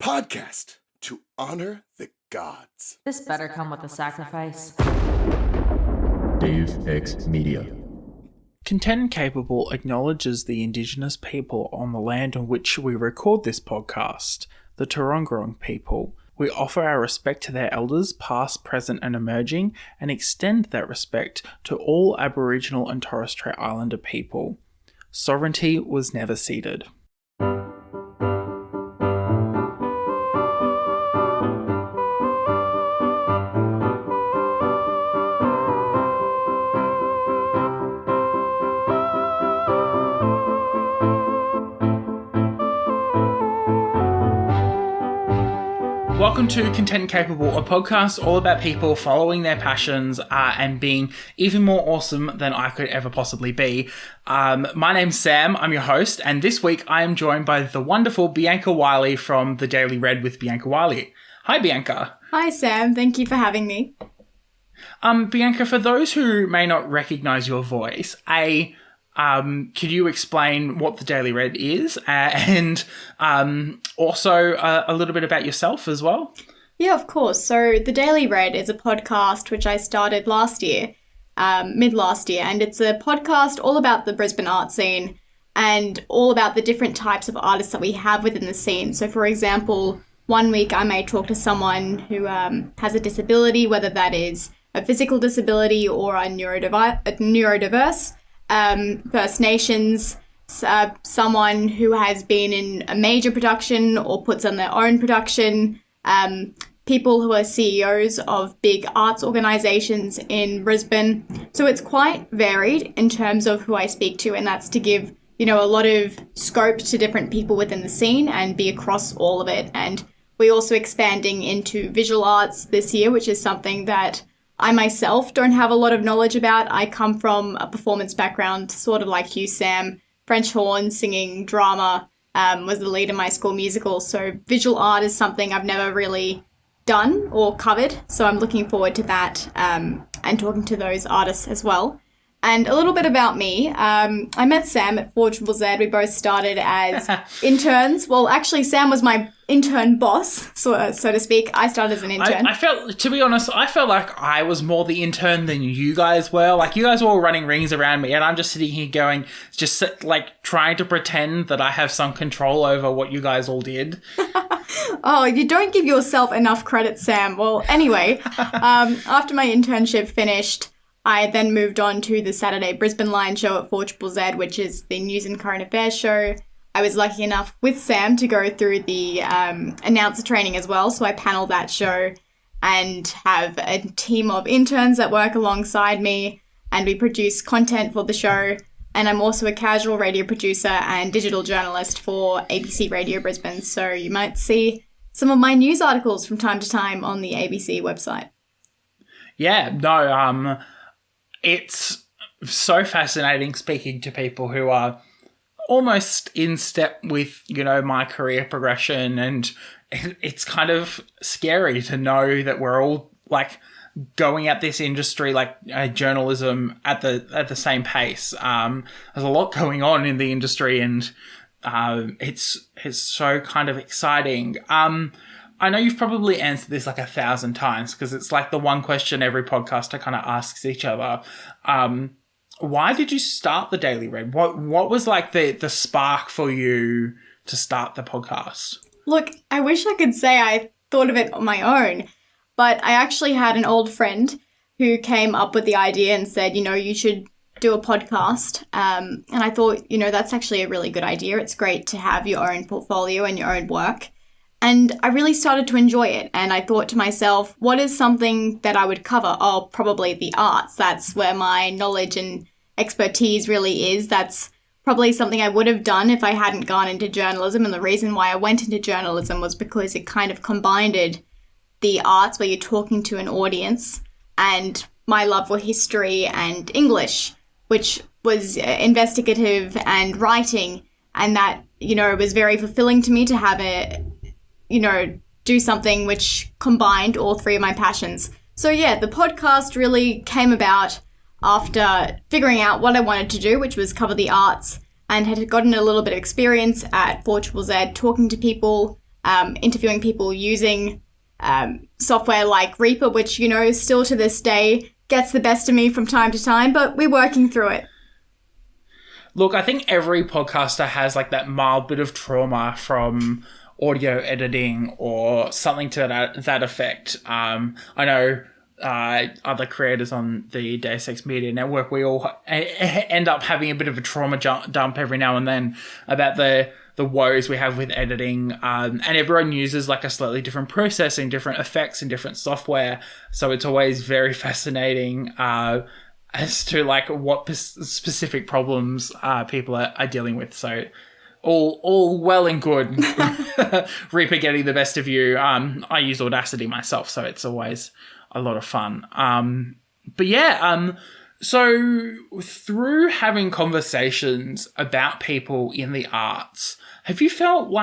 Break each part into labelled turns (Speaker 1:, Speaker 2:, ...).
Speaker 1: podcast to honor the gods.
Speaker 2: This better come with a sacrifice.
Speaker 3: Deus Ex Media.
Speaker 4: Content Capable acknowledges the Indigenous people on the land on which we record this podcast, the Turungurung people. We offer our respect to their elders, past, present and emerging, and extend that respect to all Aboriginal and Torres Strait Islander people. Sovereignty was never ceded. Welcome to Content Capable, a podcast all about people following their passions and being even more awesome than I could ever possibly be. My name's Sam, I'm your host, and this week I am joined by the wonderful Bianca Wylie from The Daily Red with Bianca Wylie. Hi, Bianca.
Speaker 5: Hi, Sam. Thank you for having me.
Speaker 4: Bianca, for those who may not recognise your voice, could you explain what The Daily Red is and also a little bit about yourself as well?
Speaker 5: Yeah, of course. So The Daily Red is a podcast which I started last year, mid-last year, and it's a podcast all about the Brisbane art scene and all about the different types of artists that we have within the scene. So, for example, one week I may talk to someone who has a disability, whether that is a physical disability or a neurodiverse. First Nations, someone who has been in a major production or puts on their own production, people who are CEOs of big arts organisations in Brisbane. So it's quite varied in terms of who I speak to, and that's to give, a lot of scope to different people within the scene and be across all of it. And we're also expanding into visual arts this year, which is something that I myself don't have a lot of knowledge about. I come from a performance background, sort of like you, Sam. French horn, singing, drama, was the lead in my school musical. So visual art is something I've never really done or covered. So I'm looking forward to that and talking to those artists as well. And a little bit about me. I met Sam at 4ZZZ. We both started as interns. Well, actually, Sam was my intern boss, so to speak. I started as an intern.
Speaker 4: I felt like I was more the intern than you guys were. Like, you guys were all running rings around me, and I'm just sitting here going, trying to pretend that I have some control over what you guys all did.
Speaker 5: Oh, you don't give yourself enough credit, Sam. Well, anyway, after my internship finished, I then moved on to the Saturday Brisbane Line show at 4ZZZ, which is the news and current affairs show. I was lucky enough with Sam to go through the announcer training as well, so I panelled that show and have a team of interns that work alongside me, and we produce content for the show. And I'm also a casual radio producer and digital journalist for ABC Radio Brisbane, so you might see some of my news articles from time to time on the ABC website.
Speaker 4: Yeah, no, it's so fascinating speaking to people who are almost in step with, my career progression, and it's kind of scary to know that we're all going at this industry, journalism at the same pace. There's a lot going on in the industry, and it's so kind of exciting. I know you've probably answered this 1,000 times because it's the one question every podcaster kind of asks each other. Why did you start The Daily Red? What was the spark for you to start the podcast?
Speaker 5: Look, I wish I could say I thought of it on my own, but I actually had an old friend who came up with the idea and said, you should do a podcast. And I thought, that's actually a really good idea. It's great to have your own portfolio and your own work. And I really started to enjoy it. And I thought to myself, what is something that I would cover? Oh, probably the arts. That's where my knowledge and expertise really is. That's probably something I would have done if I hadn't gone into journalism. And the reason why I went into journalism was because it kind of combined the arts where you're talking to an audience and my love for history and English, which was investigative and writing. And that, it was very fulfilling to me to have do something which combined all three of my passions. So yeah, the podcast really came about after figuring out what I wanted to do, which was cover the arts, and had gotten a little bit of experience at 4ZZZ talking to people interviewing people using software like Reaper, which, still to this day gets the best of me from time to time, but we're working through it.
Speaker 4: Look, I think every podcaster has like that mild bit of trauma from audio editing or something to that effect. I know other creators on the Deus Ex Media Network, we all end up having a bit of a trauma dump every now and then about the woes we have with editing, and everyone uses like a slightly different processing, different effects and different software, so it's always very fascinating as to like what specific problems people are dealing with. So all well and good. Reaper getting the best of you. I use Audacity myself, so it's always a lot of fun. But yeah, so through having conversations about people in the arts, have you felt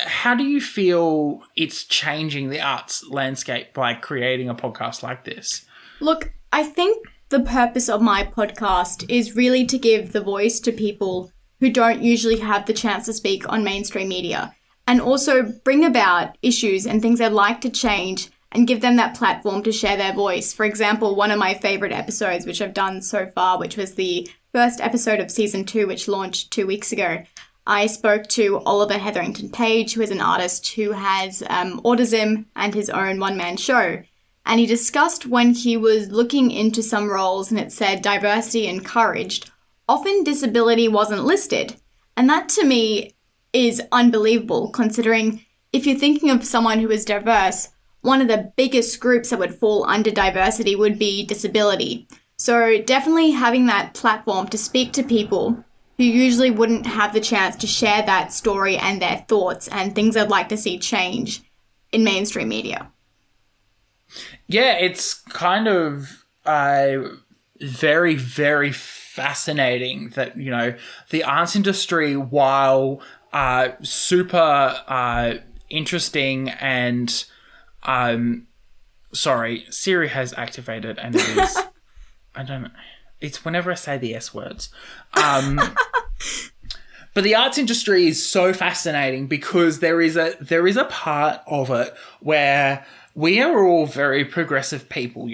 Speaker 4: how do you feel it's changing the arts landscape by creating a podcast like this?
Speaker 5: Look, I think the purpose of my podcast is really to give the voice to people who don't usually have the chance to speak on mainstream media, and also bring about issues and things they'd like to change and give them that platform to share their voice. For example, one of my favorite episodes, which I've done so far, which was the first episode of season 2, which launched 2 weeks ago, I spoke to Oliver Hetherington Page, who is an artist who has autism and his own one-man show. And he discussed when he was looking into some roles and it said diversity encouraged, often disability wasn't listed. And that to me is unbelievable, considering if you're thinking of someone who is diverse, one of the biggest groups that would fall under diversity would be disability. So definitely having that platform to speak to people who usually wouldn't have the chance to share that story and their thoughts and things I'd like to see change in mainstream media.
Speaker 4: Yeah, it's kind of very, very fascinating that, the arts industry, while super interesting and... sorry, Siri has activated and it is... I don't know. It's whenever I say the S words. But the arts industry is so fascinating because there is a part of it where we are all very progressive people,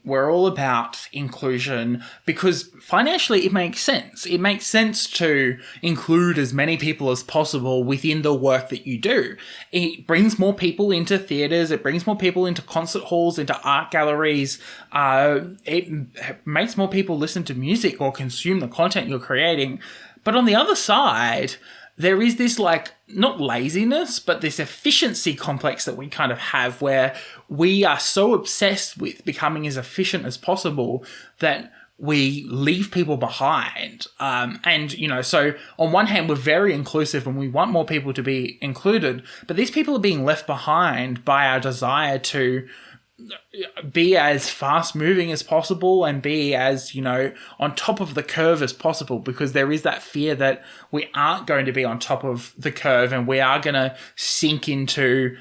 Speaker 4: we're all about inclusion because financially it makes sense. It makes sense to include as many people as possible within the work that you do. It brings more people into theatres, it brings more people into concert halls, into art galleries. It makes more people listen to music or consume the content you're creating. But on the other side, there is this not laziness, but this efficiency complex that we kind of have where we are so obsessed with becoming as efficient as possible that we leave people behind. So on one hand, we're very inclusive and we want more people to be included, but these people are being left behind by our desire to be as fast moving as possible and be as, on top of the curve as possible, because there is that fear that we aren't going to be on top of the curve and we are going to sink into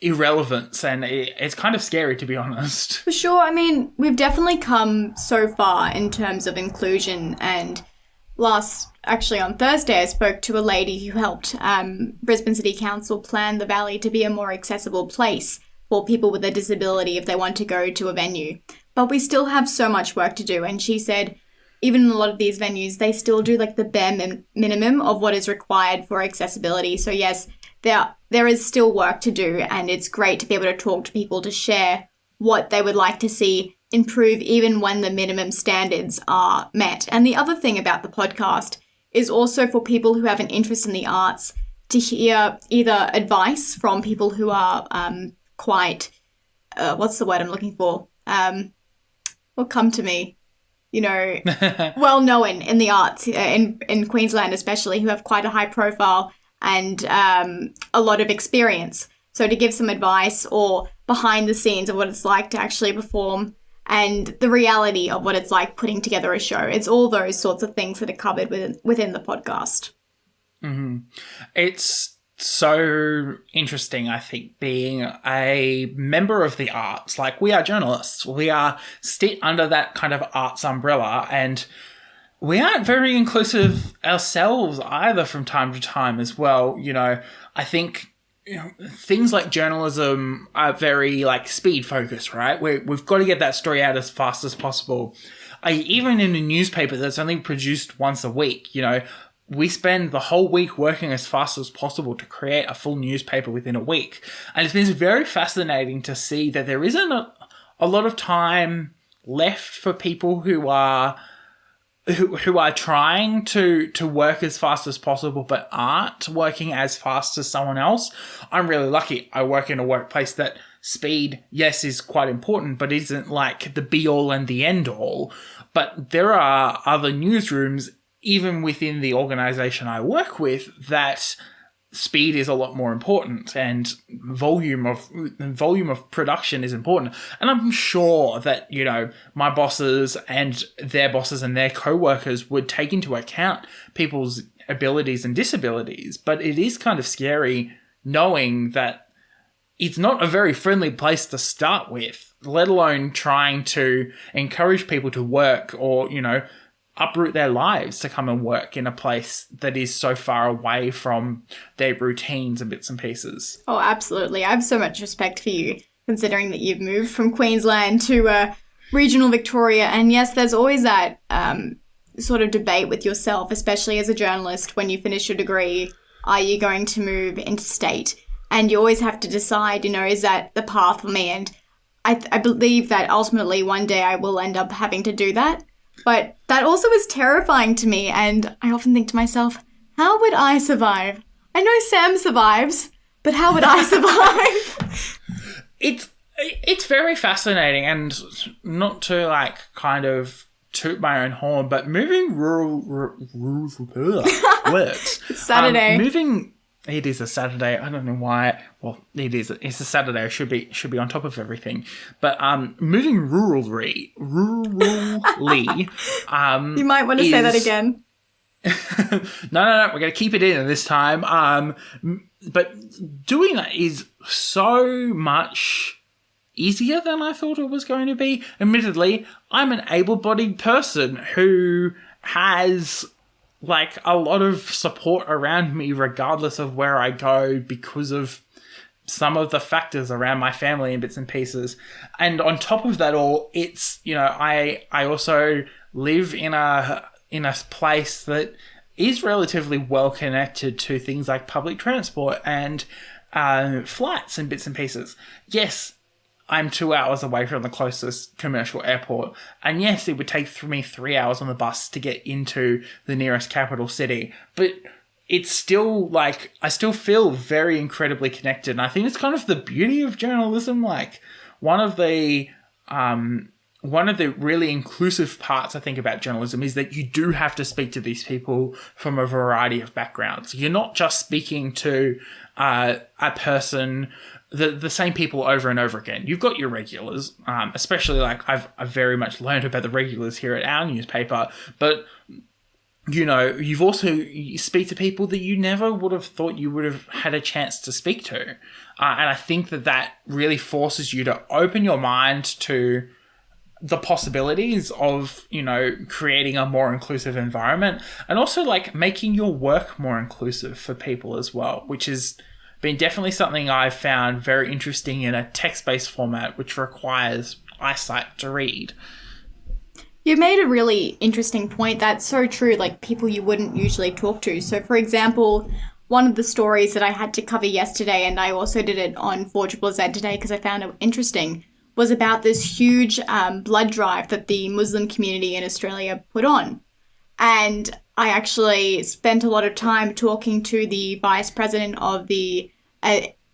Speaker 4: irrelevance. And it's kind of scary, to be honest.
Speaker 5: For sure. I mean, we've definitely come so far in terms of inclusion. And on Thursday, I spoke to a lady who helped Brisbane City Council plan the Valley to be a more accessible place for people with a disability if they want to go to a venue. But we still have so much work to do. And she said, even in a lot of these venues, they still do the bare minimum of what is required for accessibility. So yes, there is still work to do. And it's great to be able to talk to people to share what they would like to see improve even when the minimum standards are met. And the other thing about the podcast is also for people who have an interest in the arts to hear either advice from people who are quite, what's the word I'm looking for? Will come to me, well known in the arts, in Queensland especially, who have quite a high profile and a lot of experience. So to give some advice or behind the scenes of what it's like to actually perform and the reality of what it's like putting together a show. It's all those sorts of things that are covered within the podcast.
Speaker 4: Mm-hmm. It's so interesting, I think, being a member of the arts. We are journalists. We are sit under that kind of arts umbrella. And we aren't very inclusive ourselves either from time to time as well. You know, I think things like journalism are very speed focused, right? We've got to get that story out as fast as possible. Even in a newspaper that's only produced once a week, we spend the whole week working as fast as possible to create a full newspaper within a week. And it's been very fascinating to see that there isn't a lot of time left for people who are trying to work as fast as possible but aren't working as fast as someone else. I'm really lucky. I work in a workplace that speed, yes, is quite important, but isn't like the be-all and the end-all. But there are other newsrooms, even within the organisation I work with, that speed is a lot more important and volume of production is important. And I'm sure that, my bosses and their co-workers would take into account people's abilities and disabilities. But it is kind of scary knowing that it's not a very friendly place to start with, let alone trying to encourage people to work or, uproot their lives to come and work in a place that is so far away from their routines and bits and pieces.
Speaker 5: Oh, absolutely. I have so much respect for you, considering that you've moved from Queensland to regional Victoria. And yes, there's always that sort of debate with yourself, especially as a journalist, when you finish your degree, are you going to move interstate? And you always have to decide, is that the path for me? And I believe that ultimately one day I will end up having to do that. But that also is terrifying to me, and I often think to myself, how would I survive? I know Sam survives, but how would I survive?
Speaker 4: It's very fascinating, and not to kind of toot my own horn, but moving rural works.
Speaker 5: It's Saturday.
Speaker 4: It is a Saturday. I don't know why. Well, it is. It's a Saturday. I should be on top of everything. But moving rurally.
Speaker 5: You might want to say that again.
Speaker 4: No. We're going to keep it in this time. But doing that is so much easier than I thought it was going to be. Admittedly, I'm an able-bodied person who has a lot of support around me regardless of where I go because of some of the factors around my family and bits and pieces. And on top of that all, it's, I also live in a place that is relatively well connected to things like public transport and flights and bits and pieces. Yes, I'm 2 hours away from the closest commercial airport. And yes, it would take me 3 hours on the bus to get into the nearest capital city. But it's still I still feel very incredibly connected. And I think it's kind of the beauty of journalism. One of the really inclusive parts I think about journalism is that you do have to speak to these people from a variety of backgrounds. You're not just speaking to a person, the same people over and over again. You've got your regulars, especially I've very much learned about the regulars here at our newspaper, but you speak to people that you never would have thought you would have had a chance to speak to. And I think that really forces you to open your mind to the possibilities of, creating a more inclusive environment and also making your work more inclusive for people as well, which has been definitely something I've found very interesting in a text-based format, which requires eyesight to read.
Speaker 5: You made a really interesting point. That's so true, people you wouldn't usually talk to. So, for example, one of the stories that I had to cover yesterday, and I also did it on 4ZZZ today because I found it interesting, was about this huge blood drive that the Muslim community in Australia put on. And I actually spent a lot of time talking to the vice president of the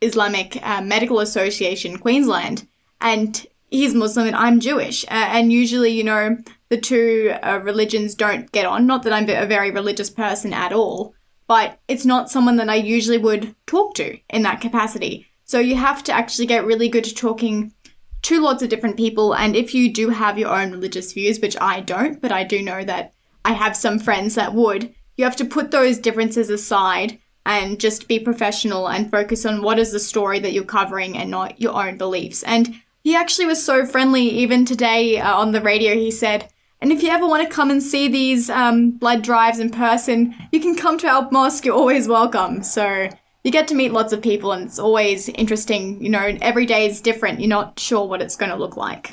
Speaker 5: Islamic Medical Association, Queensland, and he's Muslim and I'm Jewish. And usually, the two religions don't get on. Not that I'm a very religious person at all, but it's not someone that I usually would talk to in that capacity. So you have to actually get really good at talking to lots of different people. And if you do have your own religious views, which I don't, but I do know that I have some friends that would, you have to put those differences aside and just be professional and focus on what is the story that you're covering and not your own beliefs. And he actually was so friendly. Even today on the radio, he said, And if you ever want to come and see these blood drives in person, you can come to our mosque. You're always welcome. So you get to meet lots of people, and it's always interesting. You know, every day is different. You're not sure what it's going to look like.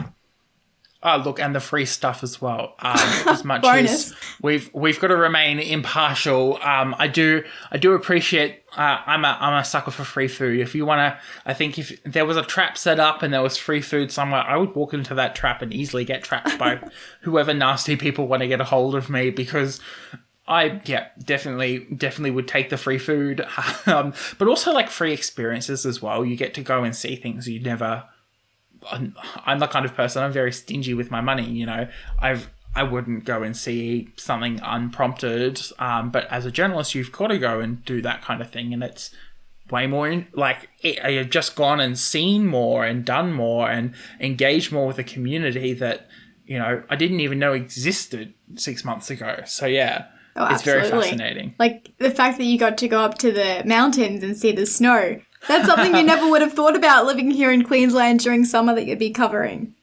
Speaker 4: Oh, look, and the free stuff as well. As much
Speaker 5: Bonus.
Speaker 4: as we've got to remain impartial. I do appreciate. I'm a sucker for free food. If you want to, I think if there was a trap set up and there was free food somewhere, I would walk into that trap and easily get trapped by whoever nasty people want to get a hold of me, because definitely would take the free food. But also like free experiences as well. You get to go and see things you never. I'm the kind of person, I'm very stingy with my money, you know. I wouldn't go and see something unprompted, but as a journalist, you've got to go and do that kind of thing, and it's way more you've just gone and seen more and done more and engaged more with a community that, you know, I didn't even know existed 6 months ago. So yeah, it's very fascinating.
Speaker 5: Like the fact that you got to go up to the mountains and see the snow. That's something you never would have thought about living here in Queensland during summer that you'd be covering.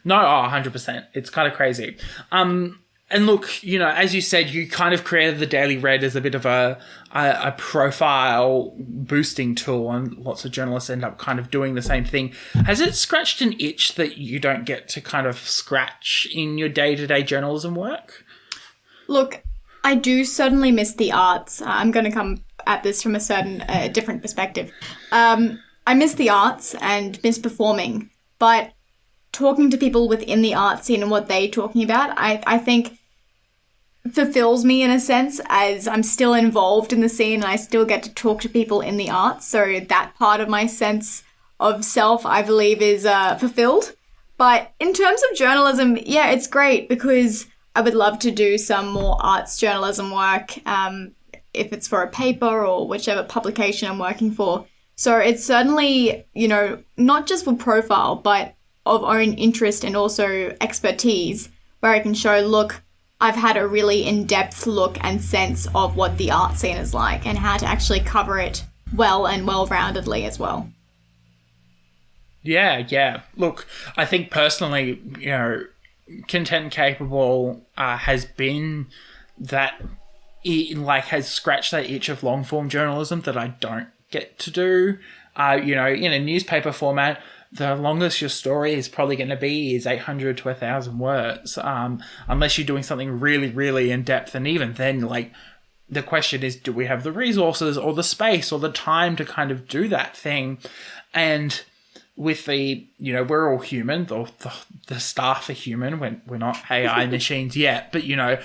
Speaker 4: No, 100%. It's kind of crazy. And look, you know, as you said, you kind of created the Daily Red as a bit of a profile boosting tool, and lots of journalists end up kind of doing the same thing. Has it scratched an itch that you don't get to kind of scratch in your day-to-day journalism work?
Speaker 5: Look, I do certainly miss the arts. I'm going to come at this from a different perspective. I miss the arts and miss performing, but talking to people within the art scene and what they're talking about, I think fulfills me in a sense, as I'm still involved in the scene and I still get to talk to people in the arts. So that part of my sense of self, I believe, is fulfilled. But in terms of journalism, yeah, it's great because I would love to do some more arts journalism work, if it's for a paper or whichever publication I'm working for. So it's certainly, you know, not just for profile, but of own interest and also expertise, where I can show, look, I've had a really in-depth look and sense of what the art scene is like and how to actually cover it well and well-roundedly as well.
Speaker 4: Yeah. Look, I think personally, you know, Content Capable has been that... has scratched that itch of long form journalism that I don't get to do. You know, in a newspaper format, the longest your story is probably going to be is 800 to 1,000 words, unless you're doing something really, really in depth. And even then, like, the question is, do we have the resources or the space or the time to kind of do that thing? And with the, you know, we're all human, the staff are human. We're not AI machines yet, but, you know,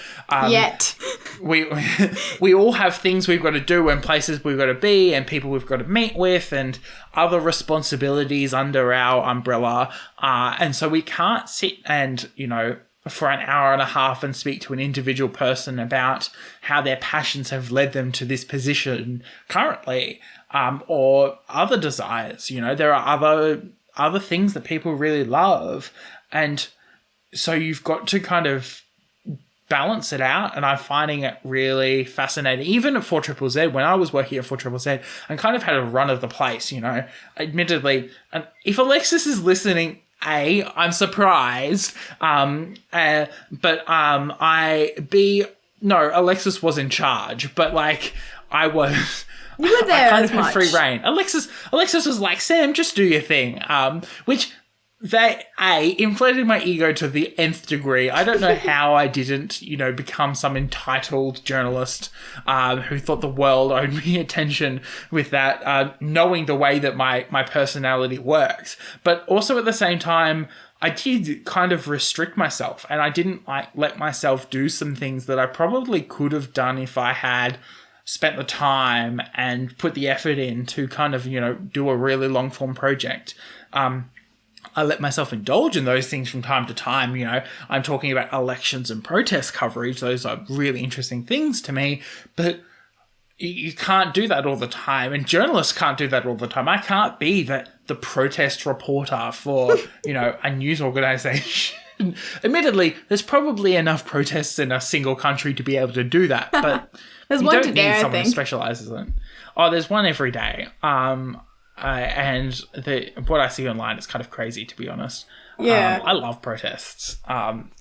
Speaker 4: we all have things we've got to do and places we've got to be and people we've got to meet with and other responsibilities under our umbrella. And so we can't sit and, you know, for an hour and a half and speak to an individual person about how their passions have led them to this position currently. Or other desires, you know, there are other things that people really love. And so you've got to kind of balance it out. And I'm finding it really fascinating. Even at 4ZZZ, when I was working at 4ZZZ, I kind of had a run of the place, you know, admittedly. And if Alexis is listening, I'm surprised. Alexis was in charge, but like I was...
Speaker 5: You were there
Speaker 4: I kind
Speaker 5: as
Speaker 4: of had
Speaker 5: much.
Speaker 4: free reign. Alexis was like, Sam, just do your thing. Which they inflated my ego to the nth degree. I don't know how I didn't, you know, become some entitled journalist who thought the world owed me attention with that, knowing the way that my personality works. But also at the same time, I did kind of restrict myself, and I didn't like let myself do some things that I probably could have done if I had spent the time and put the effort in to kind of, you know, do a really long form project. I let myself indulge in those things from time to time. You know, I'm talking about elections and protest coverage. Those are really interesting things to me, but you can't do that all the time, and journalists can't do that all the time. I can't be the protest reporter for, you know, a news organization. Admittedly, there's probably enough protests in a single country to be able to do that, but
Speaker 5: There's
Speaker 4: you
Speaker 5: one
Speaker 4: don't
Speaker 5: today,
Speaker 4: need
Speaker 5: I
Speaker 4: someone who
Speaker 5: think.
Speaker 4: specializes in it. Oh, there's one every day. And what I see online is kind of crazy, to be honest.
Speaker 5: Yeah.
Speaker 4: I love protests.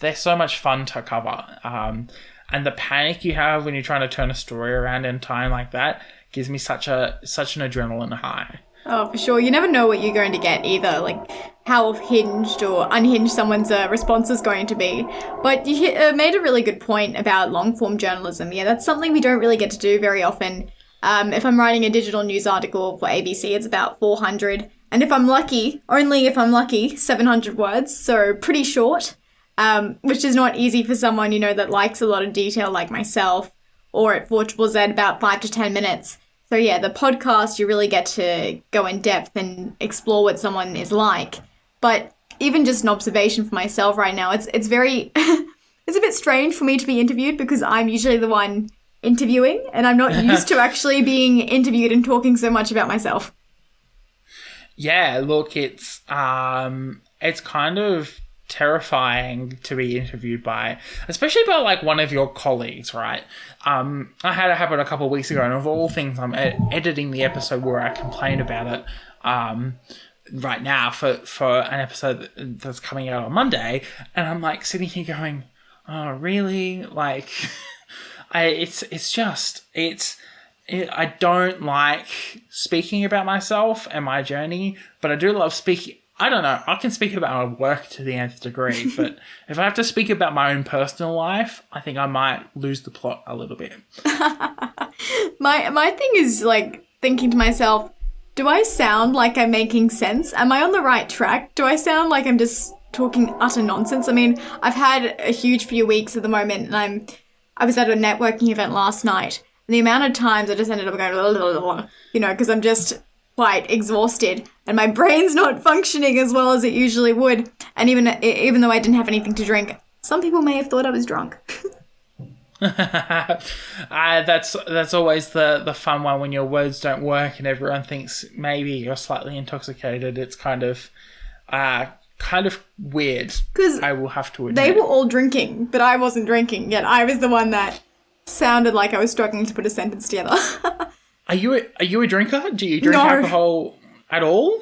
Speaker 4: They're so much fun to cover. And the panic you have when you're trying to turn a story around in time like that gives me such an adrenaline high.
Speaker 5: Oh, for sure. You never know what you're going to get either, like how hinged or unhinged someone's response is going to be. But you made a really good point about long-form journalism. Yeah, that's something we don't really get to do very often. If I'm writing a digital news article for ABC, it's about 400. And if I'm lucky, 700 words, so pretty short, which is not easy for someone, that likes a lot of detail like myself, or at 4ZZZ about 5 to 10 minutes. So yeah, the podcast, you really get to go in depth and explore what someone is like. But even just an observation for myself right now, it's very, it's a bit strange for me to be interviewed because I'm usually the one interviewing and I'm not used to actually being interviewed and talking so much about myself.
Speaker 4: Yeah, look, it's kind of terrifying to be interviewed by, especially by like one of your colleagues, right? I had it happen a couple of weeks ago, and of all things, I'm editing the episode where I complained about it right now for an episode that's coming out on Monday, and I'm like sitting here going, oh really? Like, I don't like speaking about myself and my journey, but I do love speaking. I don't know. I can speak about my work to the nth degree, but if I have to speak about my own personal life, I think I might lose the plot a little bit.
Speaker 5: My thing is like thinking to myself, do I sound like I'm making sense? Am I on the right track? Do I sound like I'm just talking utter nonsense? I mean, I've had a huge few weeks at the moment, and I was at a networking event last night, and the amount of times I just ended up going, because I'm just quite exhausted and my brain's not functioning as well as it usually would. And even though I didn't have anything to drink, some people may have thought I was drunk.
Speaker 4: That's always the fun one when your words don't work and everyone thinks maybe you're slightly intoxicated. It's kind of weird. Because I will have to admit.
Speaker 5: They were all drinking, but I wasn't drinking, yet I was the one that sounded like I was struggling to put a sentence together.
Speaker 4: Are you a drinker? Do you drink alcohol at all?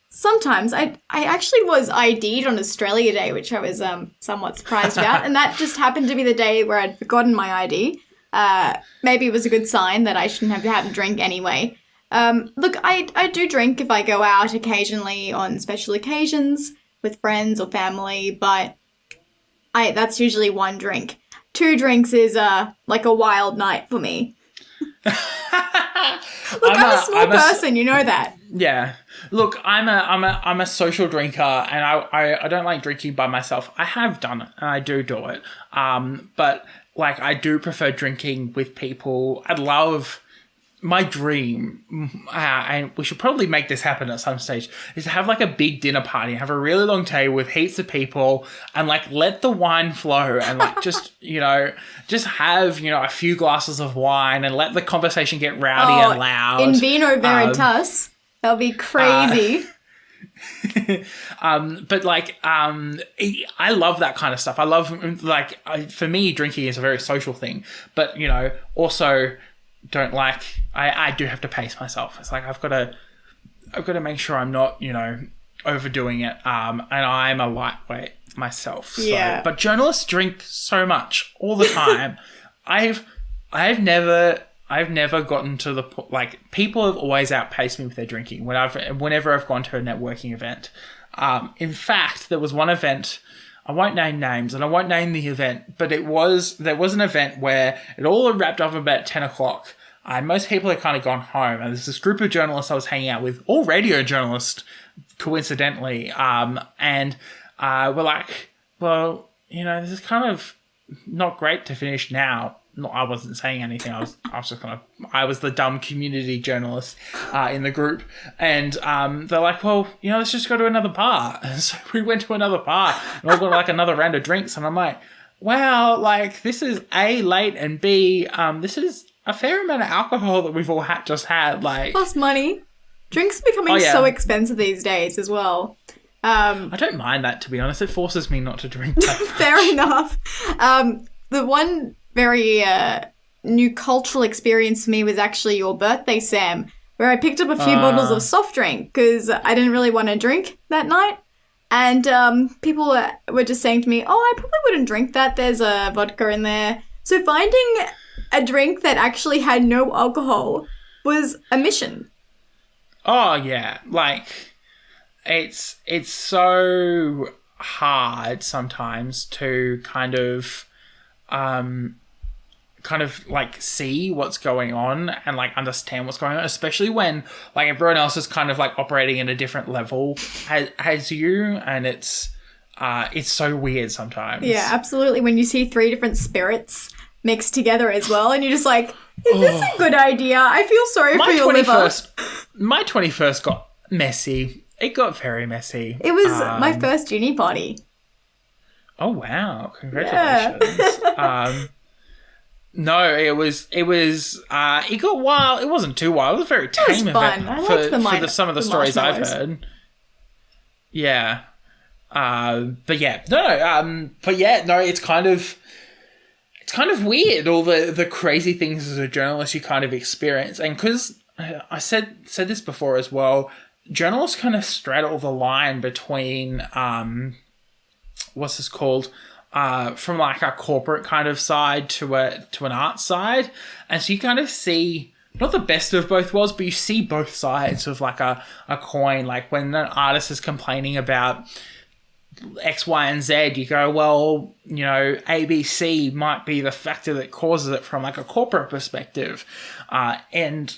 Speaker 5: Sometimes. I actually was ID'd on Australia Day, which I was somewhat surprised about, and that just happened to be the day where I'd forgotten my ID. Maybe it was a good sign that I shouldn't have had a drink anyway. Look, I do drink if I go out occasionally on special occasions with friends or family, but that's usually one drink. 2 drinks is like a wild night for me. Look, I'm a small person, you know that.
Speaker 4: Yeah. Look, I'm a social drinker, and I don't like drinking by myself. I have done it, and I do it. But like I do prefer drinking with people. I'd love my dream, and we should probably make this happen at some stage, is to have like a big dinner party, have a really long table with heaps of people, and like let the wine flow, and like just have a few glasses of wine, and let the conversation get rowdy and loud.
Speaker 5: In vino veritas, that'll be crazy.
Speaker 4: But like, I love that kind of stuff. I love for me, drinking is a very social thing, but also don't like. I do have to pace myself. It's like I've got to make sure I'm not overdoing it. And I'm a lightweight myself. So.
Speaker 5: Yeah.
Speaker 4: But journalists drink so much all the time. I've never gotten to the like people have always outpaced me with their drinking whenever I've gone to a networking event. In fact, there was one event. I won't name names and I won't name the event, but there was an event where it all wrapped up about 10 o'clock. Most people had kind of gone home, and there's this group of journalists I was hanging out with, all radio journalists, coincidentally, and we're like, well, this is kind of not great to finish now. No, I wasn't saying anything. I was the dumb community journalist in the group, and they're like, well, let's just go to another bar. And so we went to another bar, and we got like another round of drinks, and I'm like, wow, like this is A, late, and B, this is a fair amount of alcohol that we've all just had. Like
Speaker 5: plus money. Drinks are becoming so expensive these days as well.
Speaker 4: I don't mind that, to be honest. It forces me not to drink that much.
Speaker 5: Fair enough. The one very new cultural experience for me was actually your birthday, Sam, where I picked up a few bottles of soft drink because I didn't really want to drink that night. And people were just saying to me, oh, I probably wouldn't drink that. There's a vodka in there. So finding a drink that actually had no alcohol was a mission.
Speaker 4: Oh, yeah. Like, it's so hard sometimes to kind of like see what's going on and like understand what's going on, especially when like everyone else is kind of like operating at a different level as you, and it's so weird sometimes.
Speaker 5: Yeah, absolutely. When you see 3 different spirits mixed together as well, and you're just like, is this a good idea? I feel sorry for your liver.
Speaker 4: My 21st got messy. It got very messy.
Speaker 5: It was my first uni party.
Speaker 4: Oh wow! Congratulations. Yeah. No, it got wild. It wasn't too wild. It was very tame.
Speaker 5: It was fun. I liked
Speaker 4: some of the stories I've heard. Yeah. But yeah, no, it's kind of weird, all the crazy things as a journalist you kind of experience. And because I said this before as well, journalists kind of straddle the line between what's this called? From like a corporate kind of side to an art side. And so you kind of see not the best of both worlds, but you see both sides of like a coin. Like when an artist is complaining about X, Y, and Z, you go, well, you know, ABC might be the factor that causes it from like a corporate perspective. And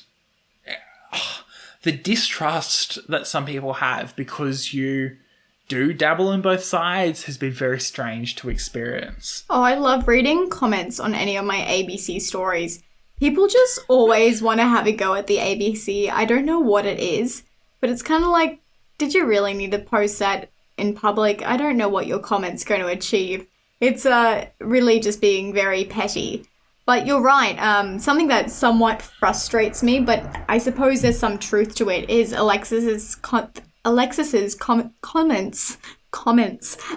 Speaker 4: the distrust that some people have because you do dabble in both sides has been very strange to experience.
Speaker 5: Oh, I love reading comments on any of my ABC stories. People just always want to have a go at the ABC. I don't know what it is, but it's kind of like, did you really need to post that in public? I don't know what your comment's going to achieve. It's really just being very petty. But you're right. Something that somewhat frustrates me, but I suppose there's some truth to it, is Alexis's comments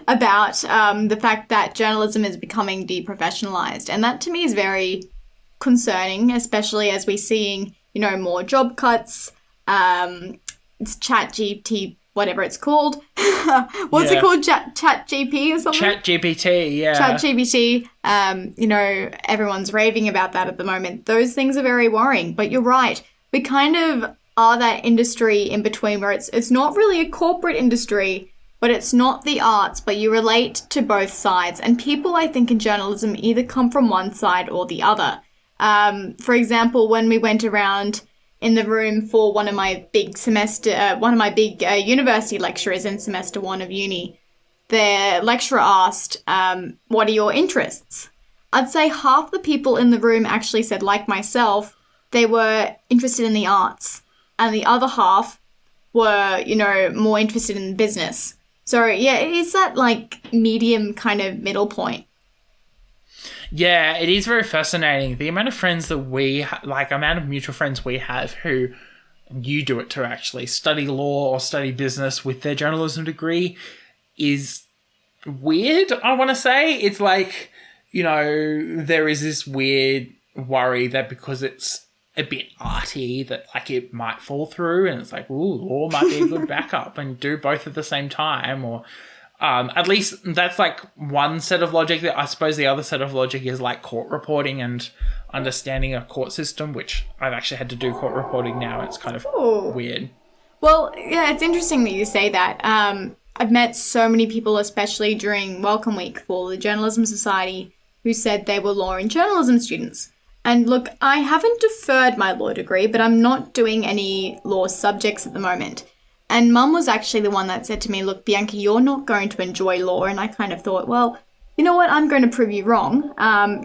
Speaker 5: about the fact that journalism is becoming deprofessionalized. And that to me is very concerning, especially as we're seeing, you know, more job cuts, it's ChatGPT, whatever it's called. What's it called? ChatGPT or something?
Speaker 4: ChatGPT, yeah.
Speaker 5: ChatGPT. You know, everyone's raving about that at the moment. Those things are very worrying. But you're right. We kind of are that industry in between where it's not really a corporate industry, but it's not the arts, but you relate to both sides. And people, I think, in journalism either come from one side or the other. For example, when we went around in the room for one of my big university lecturers in semester 1 of uni, the lecturer asked, what are your interests? I'd say half the people in the room actually said, like myself, they were interested in the arts. And the other half were, you know, more interested in business. So, yeah, it is that, like, medium kind of middle point.
Speaker 4: Yeah, it is very fascinating. The amount of friends that amount of mutual friends we have who you do it to actually study law or study business with their journalism degree is weird, I want to say. It's like, you know, there is this weird worry that because it's a bit arty that like it might fall through, and it's like, ooh, law might be a good backup and do both at the same time, or at least that's like one set of logic. That I suppose the other set of logic is like court reporting and understanding a court system, which I've actually had to do court reporting now. It's kind of weird.
Speaker 5: Well, yeah, it's interesting that you say that. I've met so many people, especially during Welcome Week for the Journalism Society, who said they were law and journalism students. And look, I haven't deferred my law degree, but I'm not doing any law subjects at the moment. And Mum was actually the one that said to me, look, Bianca, you're not going to enjoy law. And I kind of thought, well, you know what? I'm going to prove you wrong.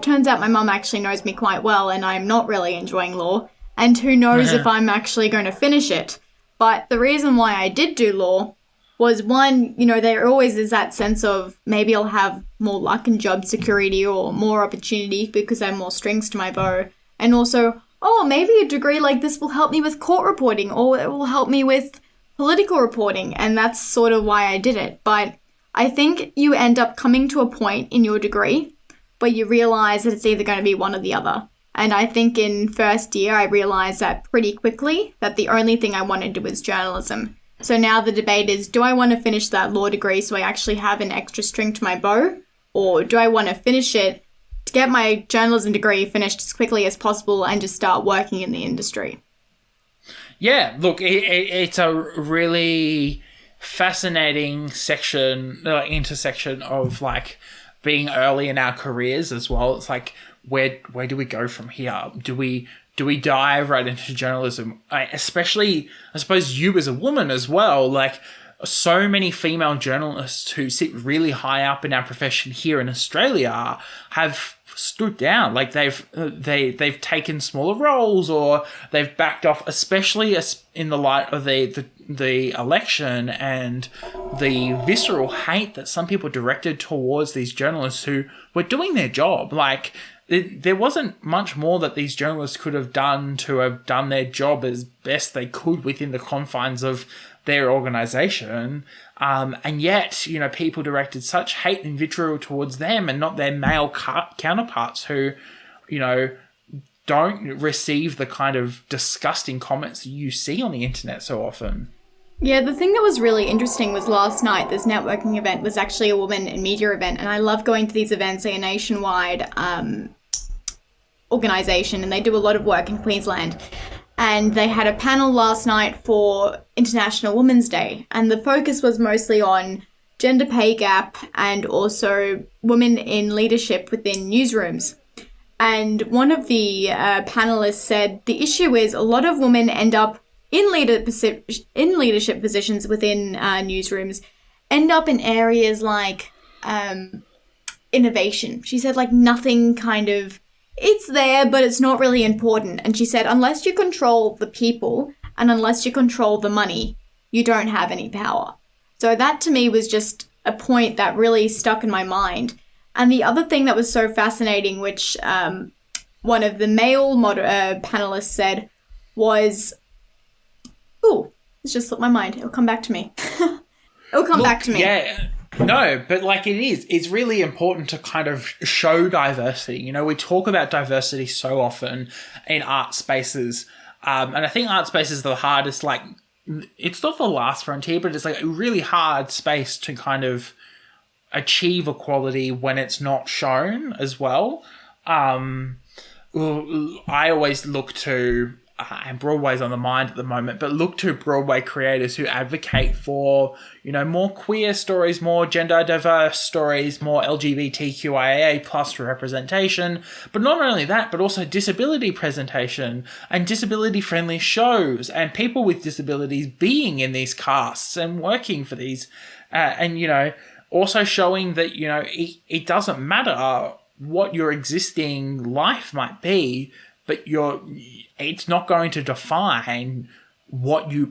Speaker 5: Turns out my mum actually knows me quite well, and I'm not really enjoying law. And who knows if I'm actually going to finish it. But the reason why I did do law was, one, you know, there always is that sense of maybe I'll have more luck and job security or more opportunity because I have more strings to my bow. And also, oh, maybe a degree like this will help me with court reporting, or it will help me with political reporting. And that's sort of why I did it. But I think you end up coming to a point in your degree where you realize that it's either going to be one or the other. And I think in first year, I realized that pretty quickly, that the only thing I wanted to do was journalism. So now the debate is, do I want to finish that law degree so I actually have an extra string to my bow? Or do I want to finish it to get my journalism degree finished as quickly as possible and just start working in the industry?
Speaker 4: Yeah, look, it's a really fascinating intersection of like being early in our careers as well. It's like, where do we go from here? Do we dive right into journalism? Especially, I suppose you as a woman as well, like so many female journalists who sit really high up in our profession here in Australia have stood down. Like they've taken smaller roles, or they've backed off, especially in the light of the election and the visceral hate that some people directed towards these journalists who were doing their job. Like there wasn't much more that these journalists could have done to have done their job as best they could within the confines of their organisation. And yet, people directed such hate and vitriol towards them and not their male counterparts who, don't receive the kind of disgusting comments that you see on the internet so often.
Speaker 5: Yeah, the thing that was really interesting was last night, this networking event was actually a women in media event, and I love going to these events. They're a nationwide organisation, and they do a lot of work in Queensland. And they had a panel last night for International Women's Day, and the focus was mostly on gender pay gap and also women in leadership within newsrooms. And one of the panelists said the issue is a lot of women end up in leadership positions within newsrooms, end up in areas like innovation. She said like nothing kind of, it's there, but it's not really important. And she said, unless you control the people and unless you control the money, you don't have any power. So that to me was just a point that really stuck in my mind. And the other thing that was so fascinating, which one of the male panelists said was, it's just slipped my mind. It'll come back to me. Back to me.
Speaker 4: Yeah. No, but like it's really important to kind of show diversity. We talk about diversity so often in art spaces. And I think art spaces are the hardest, like, it's not the last frontier, but it's like a really hard space to kind of achieve equality when it's not shown as well. I always look to, and Broadway's on the mind at the moment, but look to Broadway creators who advocate for, more queer stories, more gender diverse stories, more LGBTQIA plus representation. But not only that, but also disability presentation and disability friendly shows and people with disabilities being in these casts and working for these, also showing that, it doesn't matter what your existing life might be, but it's not going to define what you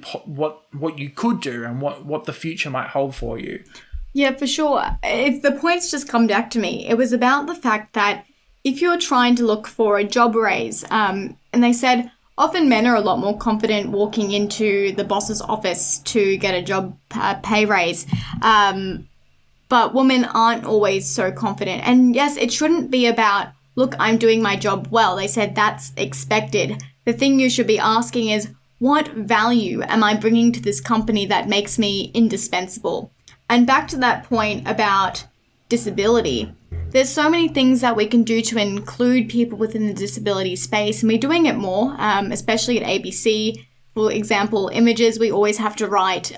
Speaker 4: could do and what the future might hold for you.
Speaker 5: Yeah, for sure. The points just come back to me. It was about the fact that if you're trying to look for a job raise, and they said often men are a lot more confident walking into the boss's office to get a job pay raise. But women aren't always so confident. And yes, it shouldn't be about, look, I'm doing my job well. They said that's expected. The thing you should be asking is, what value am I bringing to this company that makes me indispensable? And back to that point about disability, there's so many things that we can do to include people within the disability space, and we're doing it more, especially at ABC. For example, images, we always have to write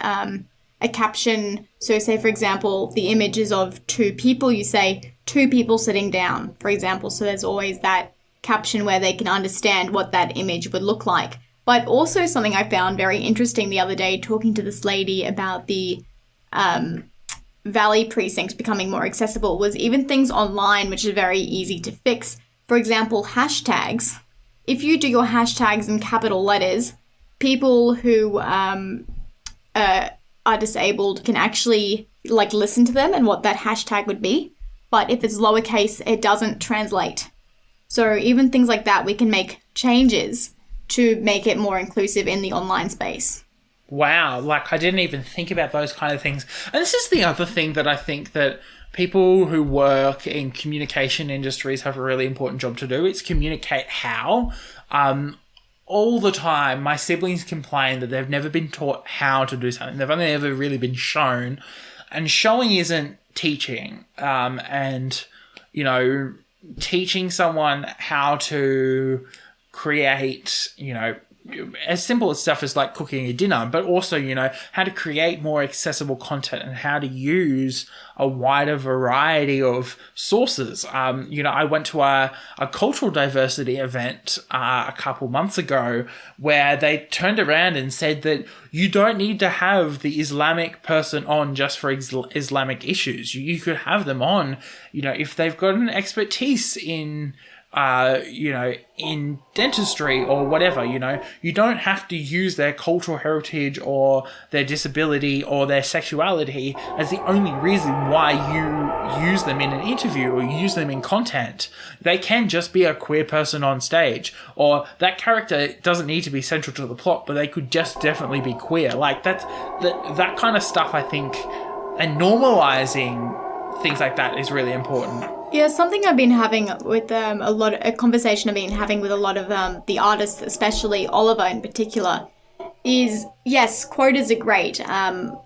Speaker 5: a caption. So say, for example, the image is of two people, you say two people sitting down, for example. So there's always that caption where they can understand what that image would look like. But also something I found very interesting the other day, talking to this lady about the Wylie precinct becoming more accessible, was even things online which are very easy to fix. For example, hashtags. If you do your hashtags in capital letters, people who are disabled can actually listen to them and what that hashtag would be. But if it's lowercase, it doesn't translate. So even things like that, we can make changes to make it more inclusive in the online space.
Speaker 4: Wow, I didn't even think about those kind of things. And this is the other thing that I think that people who work in communication industries have a really important job to do. It's communicate how. all the time, my siblings complain that they've never been taught how to do something. They've only ever really been shown. And showing isn't teaching. And, you know, teaching someone how to create, you know, as simple as stuff as like cooking a dinner, but also, you know, how to create more accessible content and how to use a wider variety of sources. You know, I went to a cultural diversity event a couple months ago where they turned around and said that you don't need to have the Islamic person on just for Islamic issues. You could have them on, you know, if they've got an expertise in you know, in dentistry or whatever, you know, you don't have to use their cultural heritage or their disability or their sexuality as the only reason why you use them in an interview or use them in content. They can just be a queer person on stage, or that character doesn't need to be central to the plot, but they could just definitely be queer. Like that kind of stuff, I think, and normalizing things like that is really important.
Speaker 5: Yeah, something I've been having with a conversation I've been having with a lot of the artists, especially Oliver in particular, is yes, quotas are great.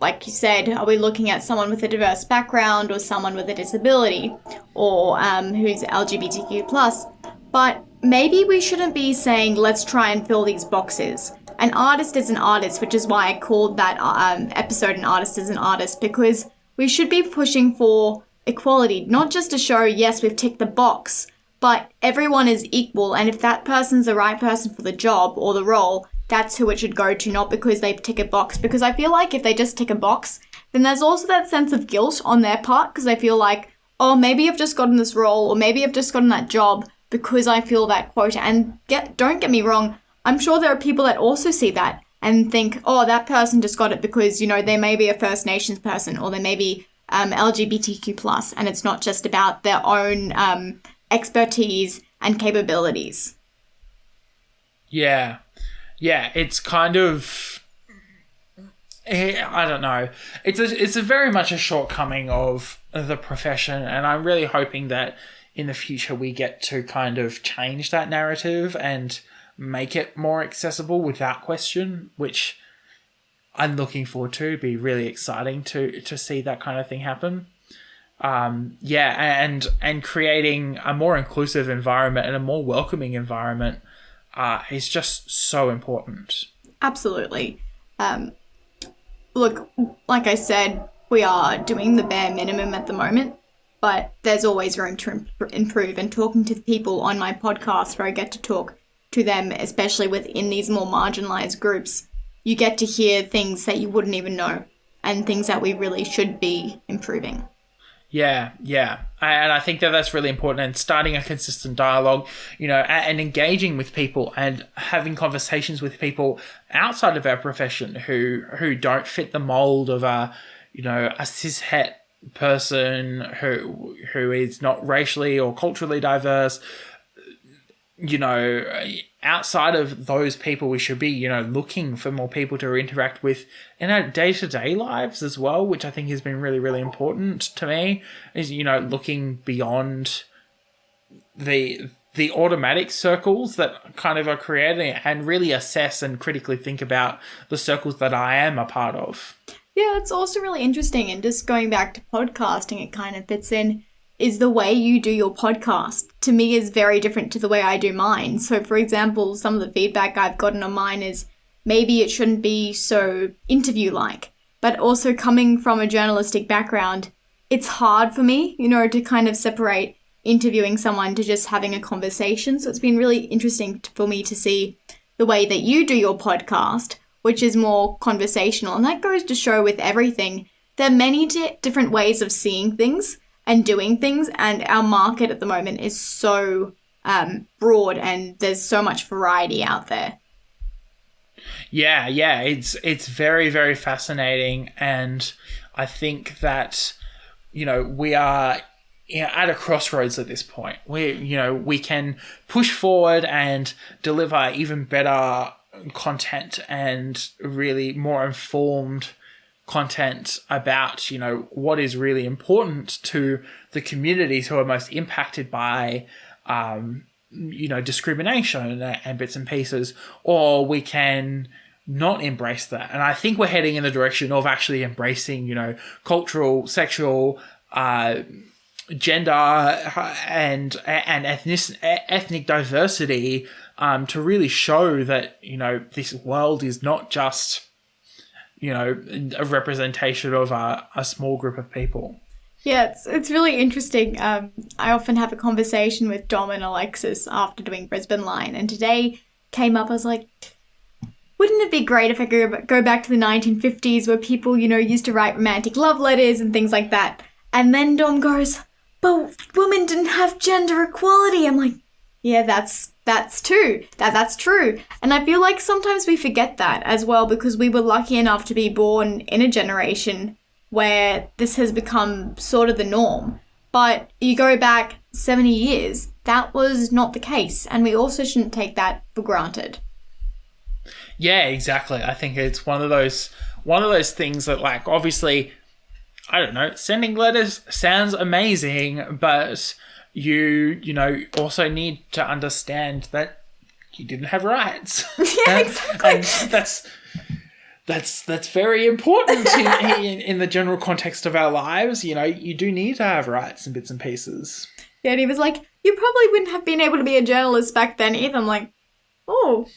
Speaker 5: Like you said, are we looking at someone with a diverse background or someone with a disability or who's LGBTQ+? But maybe we shouldn't be saying, let's try and fill these boxes. An artist is an artist, which is why I called that episode An Artist is an Artist, because we should be pushing for equality, not just to show, yes, we've ticked the box, but everyone is equal, and if that person's the right person for the job or the role, that's who it should go to, not because they tick a box. Because I feel like if they just tick a box, then there's also that sense of guilt on their part, because they feel like, oh, maybe I've just gotten this role, or maybe I've just gotten that job because I feel that quota. And don't get me wrong, I'm sure there are people that also see that and think, oh, that person just got it because, you know, they may be a First Nations person, or they may be LGBTQ+, and it's not just about their own expertise and capabilities.
Speaker 4: Yeah, it's kind of, I don't know. It's a very much a shortcoming of the profession, and I'm really hoping that in the future we get to kind of change that narrative and make it more accessible without question, which I'm looking forward to. It'd be really exciting to see that kind of thing happen. And creating a more inclusive environment and a more welcoming environment is just so important.
Speaker 5: Absolutely. Look, like I said, we are doing the bare minimum at the moment, but there's always room to improve. And talking to the people on my podcast where I get to talk to them, especially within these more marginalized groups, you get to hear things that you wouldn't even know and things that we really should be improving.
Speaker 4: Yeah. And I think that that's really important, and starting a consistent dialogue, you know, and engaging with people and having conversations with people outside of our profession who don't fit the mold of a cishet person who is not racially or culturally diverse. You know, outside of those people, we should be, you know, looking for more people to interact with in our day-to-day lives as well, which I think has been really, really important to me, is, you know, looking beyond the automatic circles that kind of are created and really assess and critically think about the circles that I am a part of.
Speaker 5: Yeah, it's also really interesting, and just going back to podcasting, it kind of fits in, is the way you do your podcast, to me, is very different to the way I do mine. So, for example, some of the feedback I've gotten on mine is maybe it shouldn't be so interview-like. But also coming from a journalistic background, it's hard for me, you know, to kind of separate interviewing someone to just having a conversation. So it's been really interesting for me to see the way that you do your podcast, which is more conversational. And that goes to show with everything, there are many different ways of seeing things and doing things, and our market at the moment is so broad, and there's so much variety out there.
Speaker 4: Yeah, it's very, very fascinating, and I think that, you know, we are, you know, at a crossroads at this point. We can push forward and deliver even better content and really more informed content about, you know, what is really important to the communities who are most impacted by discrimination and bits and pieces, or we can not embrace that. And I think we're heading in the direction of actually embracing, cultural, sexual, gender and ethnic diversity, to really show that, this world is not just, a representation of a small group of people.
Speaker 5: Yeah, it's really interesting. I often have a conversation with Dom and Alexis after doing Brisbane Line, and today came up, I was like, wouldn't it be great if I could go back to the 1950s where people, used to write romantic love letters and things like that? And then Dom goes, but women didn't have gender equality. I'm like, yeah, that's true. That's true. And I feel like sometimes we forget that as well, because we were lucky enough to be born in a generation where this has become sort of the norm. But you go back 70 years, that was not the case. And we also shouldn't take that for granted.
Speaker 4: Yeah, exactly. I think it's one of those things that, like, obviously, I don't know, sending letters sounds amazing, but you also need to understand that you didn't have rights.
Speaker 5: Yeah, exactly.
Speaker 4: And that's very important in the general context of our lives. You do need to have rights and bits and pieces.
Speaker 5: Yeah, and he was like, you probably wouldn't have been able to be a journalist back then either. I'm like, oh,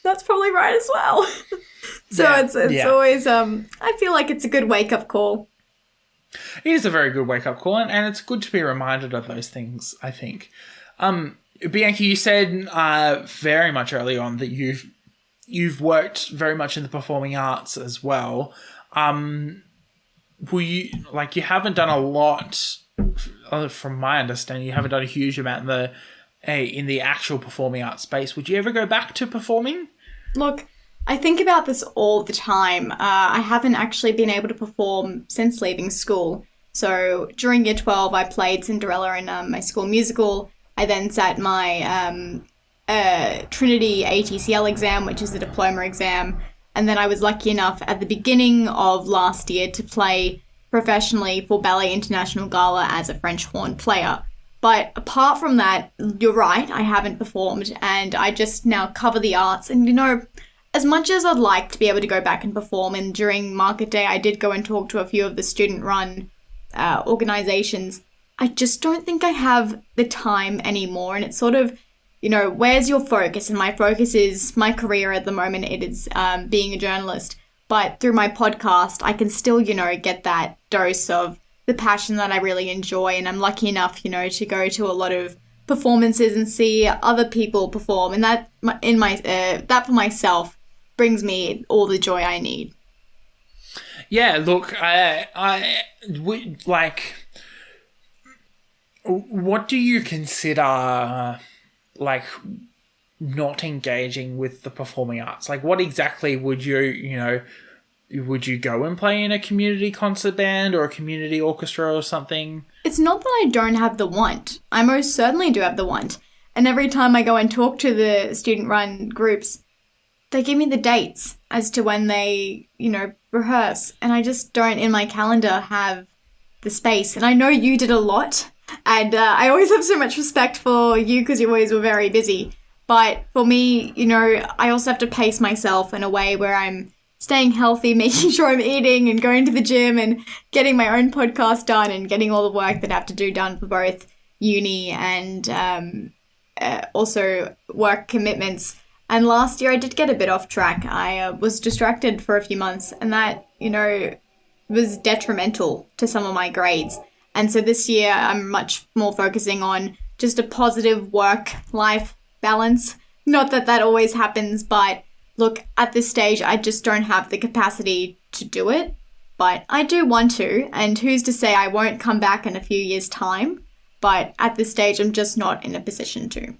Speaker 5: that's probably right as well. So yeah, it's always, I feel like it's a good wake-up call.
Speaker 4: It is a very good wake-up call, and it's good to be reminded of those things, I think. Bianca, you said very much early on that you've worked very much in the performing arts as well. You haven't done a lot, from my understanding, you haven't done a huge amount in the actual performing arts space. Would you ever go back to performing?
Speaker 5: Look, I think about this all the time. I haven't actually been able to perform since leaving school. So during year 12, I played Cinderella in my school musical. I then sat my Trinity ATCL exam, which is the diploma exam. And then I was lucky enough at the beginning of last year to play professionally for Ballet International Gala as a French horn player. But apart from that, you're right, I haven't performed, and I just now cover the arts. And, as much as I'd like to be able to go back and perform, and during Market Day, I did go and talk to a few of the student-run organisations, I just don't think I have the time anymore. And it's sort of, where's your focus? And my focus is my career at the moment. It is being a journalist. But through my podcast, I can still, get that dose of the passion that I really enjoy. And I'm lucky enough, to go to a lot of performances and see other people perform. And that that for myself brings me all the joy I need.
Speaker 4: Yeah, look, what do you consider, not engaging with the performing arts? Like, what exactly would would you go and play in a community concert band or a community orchestra or something?
Speaker 5: It's not that I don't have the want. I most certainly do have the want. And every time I go and talk to the student-run groups, they give me the dates as to when they, rehearse. And I just don't, in my calendar, have the space. And I know you did a lot. And I always have so much respect for you because you always were very busy. But for me, I also have to pace myself in a way where I'm staying healthy, making sure I'm eating and going to the gym and getting my own podcast done and getting all the work that I have to do done for both uni and also work commitments. And last year I did get a bit off track. I was distracted for a few months, and that, was detrimental to some of my grades. And so this year I'm much more focusing on just a positive work-life balance. Not that that always happens, but look, at this stage, I just don't have the capacity to do it, but I do want to, and who's to say I won't come back in a few years' time, but at this stage, I'm just not in a position to.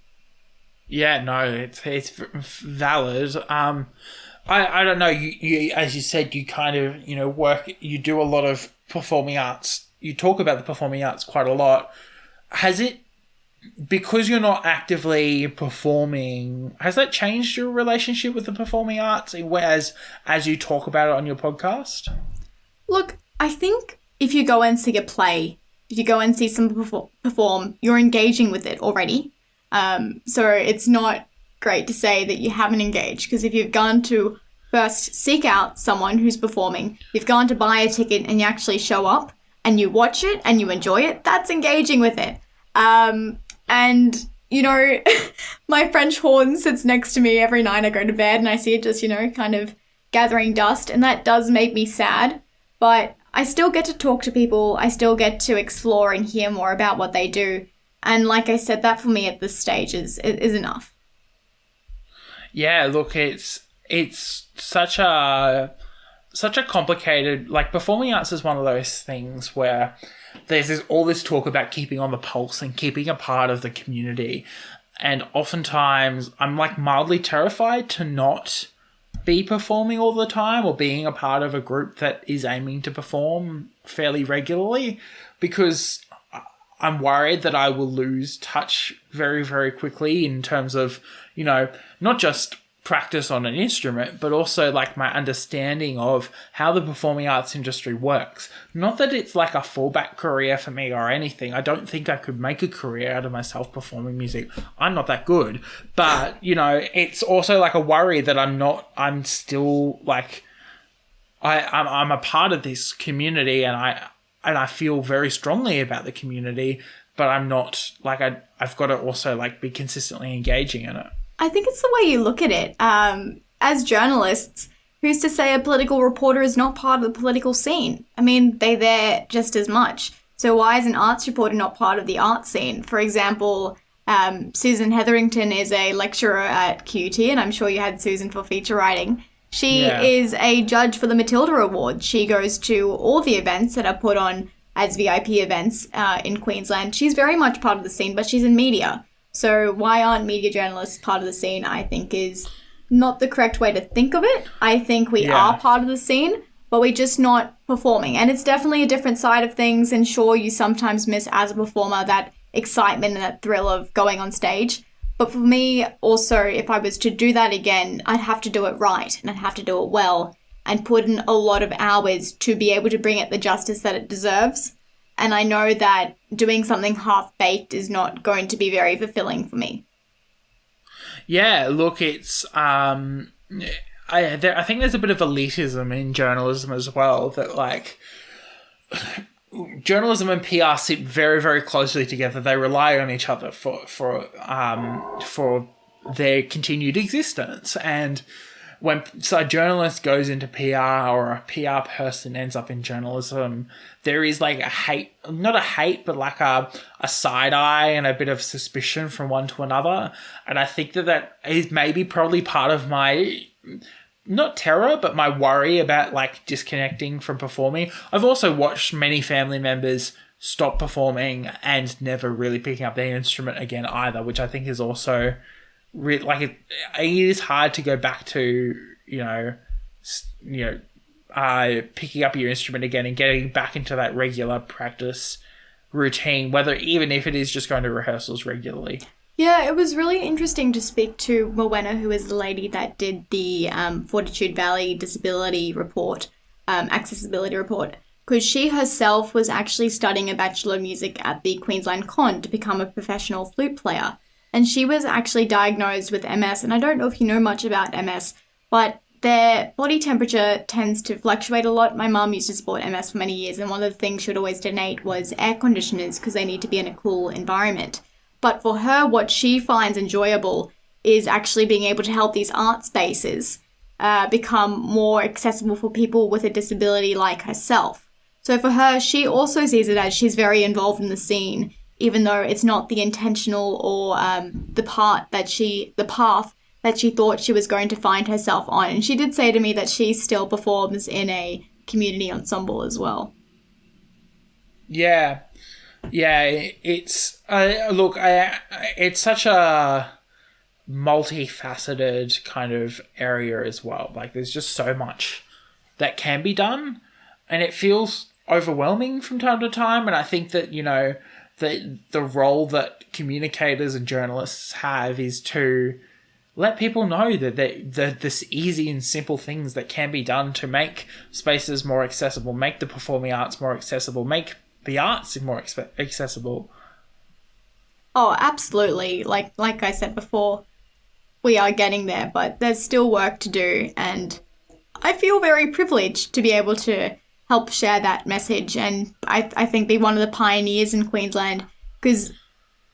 Speaker 4: Yeah, no, it's valid. I don't know, you as you said, you kind of, work, you do a lot of performing arts, you talk about the performing arts quite a lot. Has it, because you're not actively performing, has that changed your relationship with the performing arts as you talk about it on your podcast?
Speaker 5: Look, I think if you go and see a play, if you go and see someone perform, you're engaging with it already. So it's not great to say that you haven't engaged, because if you've gone to first seek out someone who's performing, you've gone to buy a ticket and you actually show up and you watch it and you enjoy it, that's engaging with it. And, you know, my French horn sits next to me every night I go to bed and I see it just, you know, kind of gathering dust, and that does make me sad. But I still get to talk to people. I still get to explore and hear more about what they do. And like I said, that for me at this stage is enough.
Speaker 4: Yeah, look, it's such a complicated, like, performing arts is one of those things where there's all this talk about keeping on the pulse and keeping a part of the community. And oftentimes I'm like mildly terrified to not be performing all the time or being a part of a group that is aiming to perform fairly regularly, because I'm worried that I will lose touch very, very quickly in terms of, you know, not just practice on an instrument, but also like my understanding of how the performing arts industry works. Not that it's like a fallback career for me or anything. I don't think I could make a career out of myself performing music. I'm not that good. But, you know, it's also like a worry that I'm still like, I'm a part of this community, and I feel very strongly about the community, but I'm not like, I've got to also like be consistently engaging in it.
Speaker 5: I think it's the way you look at it. As journalists, who's to say a political reporter is not part of the political scene? I mean, they're there just as much. So why is an arts reporter not part of the art scene? For example, Susan Hetherington is a lecturer at QUT, and I'm sure you had Susan for feature writing. She is a judge for the Matilda Award. She goes to all the events that are put on as VIP events in Queensland. She's very much part of the scene, but she's in media. So why aren't media journalists part of the scene, I think, is not the correct way to think of it. I think we are part of the scene, but we're just not performing. And it's definitely a different side of things. And sure, you sometimes miss as a performer that excitement and that thrill of going on stage. But for me, also, if I was to do that again, I'd have to do it right, and I'd have to do it well and put in a lot of hours to be able to bring it the justice that it deserves. And I know that doing something half-baked is not going to be very fulfilling for me.
Speaker 4: Yeah, look, it's... I think there's a bit of elitism in journalism as well, that, like... journalism and PR sit very, very closely together. They rely on each other for their continued existence. And when a journalist goes into PR, or a PR person ends up in journalism, there is like not a hate, but like a side eye and a bit of suspicion from one to another. And I think that is maybe probably part of my, not terror, but my worry about like disconnecting from performing. I've also watched many family members stop performing and never really picking up their instrument again either, which I think is also it is hard to go back to, picking up your instrument again and getting back into that regular practice routine, even if it is just going to rehearsals regularly.
Speaker 5: Yeah, it was really interesting to speak to Rowena, who is the lady that did the Fortitude Valley Disability Report, Accessibility Report, because she herself was actually studying a Bachelor of Music at the Queensland Con to become a professional flute player. And she was actually diagnosed with MS, and I don't know if you know much about MS, but their body temperature tends to fluctuate a lot. My mum used to support MS for many years, and one of the things she would always donate was air conditioners because they need to be in a cool environment. But for her, what she finds enjoyable is actually being able to help these art spaces become more accessible for people with a disability like herself. So for her, she also sees it as she's very involved in the scene, even though it's not the intentional or the path that she thought she was going to find herself on. And she did say to me that she still performs in a community ensemble as well.
Speaker 4: Yeah. Yeah, it's it's such a multifaceted kind of area as well. Like, there's just so much that can be done, and it feels overwhelming from time to time. And I think that, the role that communicators and journalists have is to let people know that this easy and simple things that can be done to make spaces more accessible, make the performing arts more accessible, make the arts more accessible.
Speaker 5: Oh, absolutely. Like I said before, we are getting there, but there's still work to do, and I feel very privileged to be able to help share that message, and I think be one of the pioneers in Queensland, because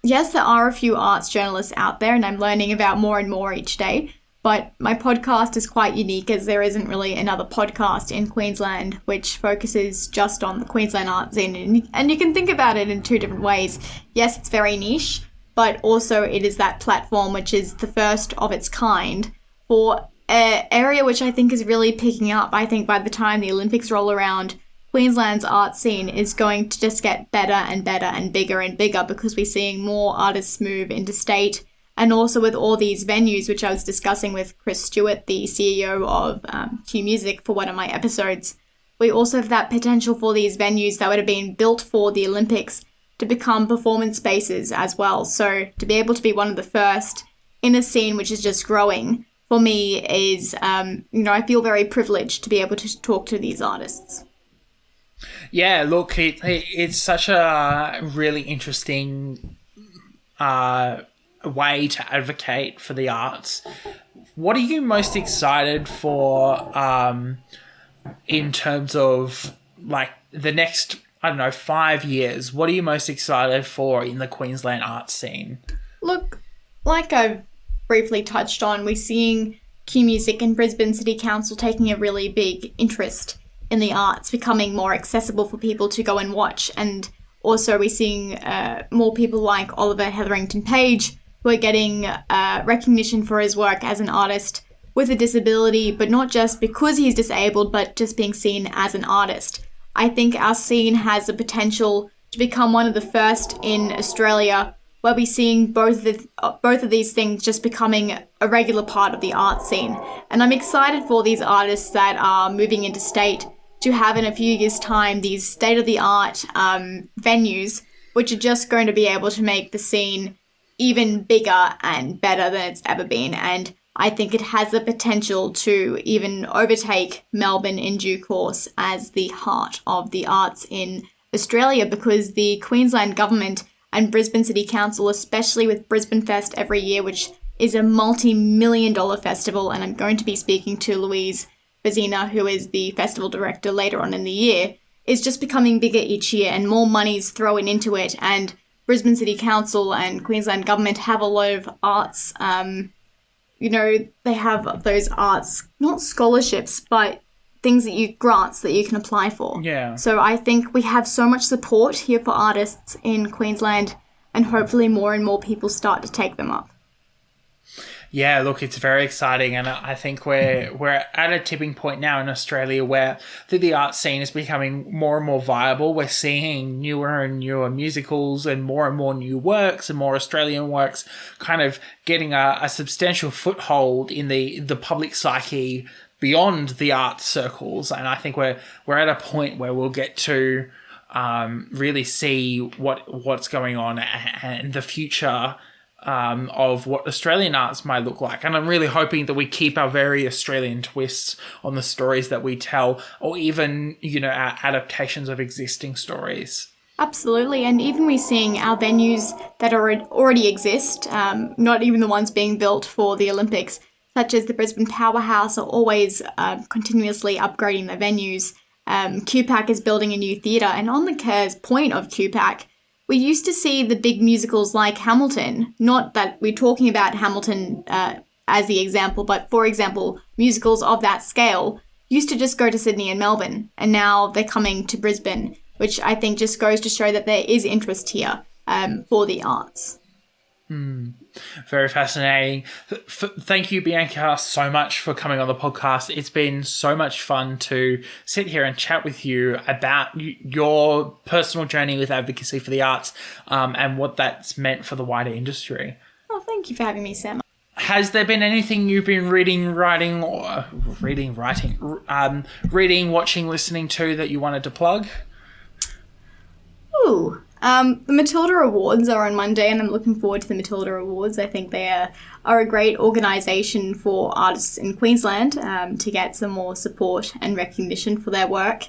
Speaker 5: yes, there are a few arts journalists out there, and I'm learning about more and more each day, but my podcast is quite unique as there isn't really another podcast in Queensland which focuses just on the Queensland art scene, and you can think about it in two different ways. Yes, it's very niche, but also it is that platform which is the first of its kind for an area which I think is really picking up. I think by the time the Olympics roll around, Queensland's art scene is going to just get better and better and bigger because we're seeing more artists move interstate. And also with all these venues, which I was discussing with Chris Stewart, the CEO of Q Music, for one of my episodes, we also have that potential for these venues that would have been built for the Olympics to become performance spaces as well. So to be able to be one of the first in a scene which is just growing, for me is, I feel very privileged to be able to talk to these artists.
Speaker 4: Yeah, look, it's such a really interesting way to advocate for the arts. What are you most excited for in terms of like the next, 5 years? What are you most excited for in the Queensland art scene?
Speaker 5: Look, like I've briefly touched on, we're seeing Q Music and Brisbane City Council taking a really big interest in the arts, becoming more accessible for people to go and watch. And also we're seeing more people like Oliver Hetherington-Page, who are getting recognition for his work as an artist with a disability, but not just because he's disabled, but just being seen as an artist. I think our scene has the potential to become one of the first in Australia where we're seeing both of these things just becoming a regular part of the art scene. And I'm excited for these artists that are moving interstate to have in a few years' time these state-of-the-art venues, which are just going to be able to make the scene even bigger and better than it's ever been. And I think it has the potential to even overtake Melbourne in due course as the heart of the arts in Australia, because the Queensland government and Brisbane City Council, especially with Brisbane Fest every year, which is a multi-million-dollar festival, and I'm going to be speaking to Louise Bazina, who is the festival director, later on in the year, is just becoming bigger each year and more money's thrown into it. And Brisbane City Council and Queensland government have a lot of arts, they have those arts, not scholarships, but grants that you can apply for.
Speaker 4: Yeah.
Speaker 5: So I think we have so much support here for artists in Queensland, and hopefully more and more people start to take them up.
Speaker 4: Yeah, look, it's very exciting, and I think we're at a tipping point now in Australia where the art scene is becoming more and more viable. We're seeing newer and newer musicals and more new works and more Australian works kind of getting a substantial foothold in the public psyche beyond the art circles. And I think we're at a point where we'll get to really see what's going on and the future of what Australian arts might look like. And I'm really hoping that we keep our very Australian twists on the stories that we tell, or even, our adaptations of existing stories.
Speaker 5: Absolutely. And even we're seeing our venues that already exist, not even the ones being built for the Olympics, such as the Brisbane Powerhouse, are always continuously upgrading their venues. QPAC is building a new theatre, and on the point of QPAC, we used to see the big musicals like Hamilton, not that we're talking about Hamilton as the example, but for example, musicals of that scale used to just go to Sydney and Melbourne, and now they're coming to Brisbane, which I think just goes to show that there is interest here for the arts.
Speaker 4: Very fascinating. Thank you, Bianca, so much for coming on the podcast. It's been so much fun to sit here and chat with you about your personal journey with advocacy for the arts and what that's meant for the wider industry.
Speaker 5: Oh, thank you for having me, Sam.
Speaker 4: Has there been anything you've been reading, watching, listening to that you wanted to plug?
Speaker 5: Ooh. The Matilda Awards are on Monday, and I'm looking forward to the Matilda Awards. I think they are a great organisation for artists in Queensland to get some more support and recognition for their work.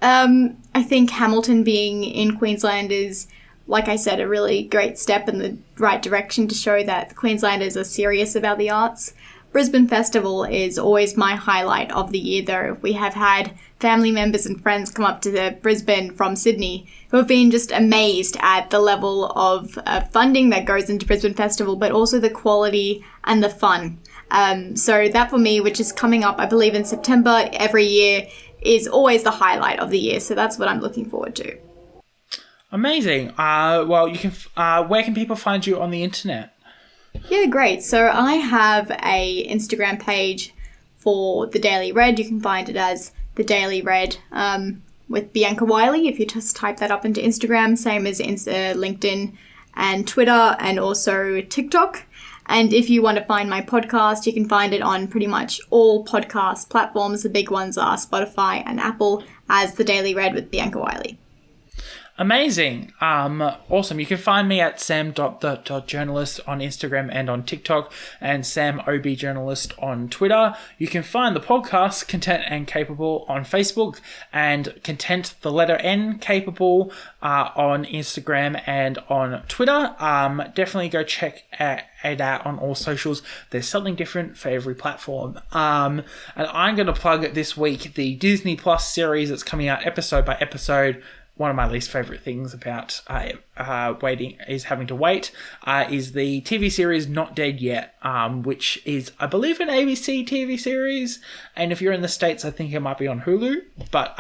Speaker 5: I think Hamilton being in Queensland is like I said, a really great step in the right direction to show that the Queenslanders are serious about the arts. Brisbane Festival is always my highlight of the year, though. We have had family members and friends come up to Brisbane from Sydney who have been just amazed at the level of funding that goes into Brisbane Festival, but also the quality and the fun. So that for me, which is coming up, I believe, in September every year, is always the highlight of the year. So that's what I'm looking forward to.
Speaker 4: Amazing. Well, you can. Where can people find you on the internet?
Speaker 5: Yeah, great. So I have a Instagram page for The Daily Red. You can find it as The Daily Red with Bianca Wylie, if you just type that up into Instagram, same as LinkedIn and Twitter and also TikTok. And if you want to find my podcast, you can find it on pretty much all podcast platforms. The big ones are Spotify and Apple as The Daily Red with Bianca Wylie.
Speaker 4: Amazing. Awesome. You can find me at sam.the.journalist on Instagram and on TikTok, and samobjournalist on Twitter. You can find the podcast Content and Capable on Facebook, and Content, the letter N, Capable on Instagram and on Twitter. Definitely go check it out on all socials. There's something different for every platform. And I'm going to plug this week the Disney Plus series that's coming out episode by episode. One of my least favourite things about waiting is having to wait is the TV series Not Dead Yet, which is, I believe, an ABC TV series. And if you're in the States, I think it might be on Hulu. But